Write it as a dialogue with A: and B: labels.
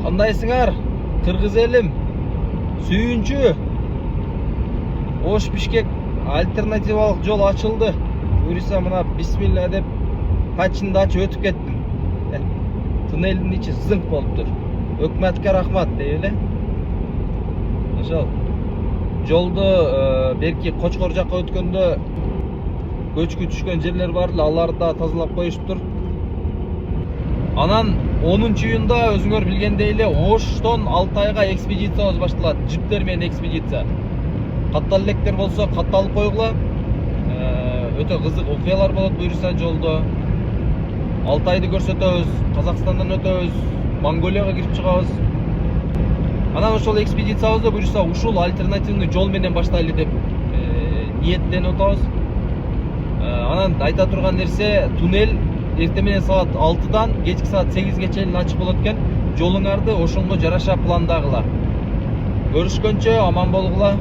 A: Кандайсыңар, кыргыз элим, сүйүнчү. Ош Бишкек альтернативалык жол ачылды. Буюрса мына бисмилла деп качынды ачып өтүп кеттим. Туннелдин ичи зыңк болуптур. Өкмөткө рахмат деп эле. Ошол жолду берки Кочкор жакка өткөндө көчкү түшкөн жерлер бар эле, аларды да тазалап коюшуптур. Анан 10-июнда өзүңөр билгендей эле Оштон Алтайга экспедициябыз башталат. Жиптер менен экспедиция. Каттал электер болсо катталып койгула. Өтө кызык окуялар болот буюрса жолдо. Алтайды көрсөтөбүз, Казакстандан өтөбүз, Монголияга кирип чыгабыз. Анан ошол экспедициябызды буюрса ушул альтернативный жол менен баштайлы деп ниеттенип атабыз. Анан айта турган нерсе, туннель эртең менен саат 6-дан кечки саат 8-ге чейин ачык болот экен. Жолуңарды ошонго жараша пландагыла. Көрүшкөнчө аман болгула.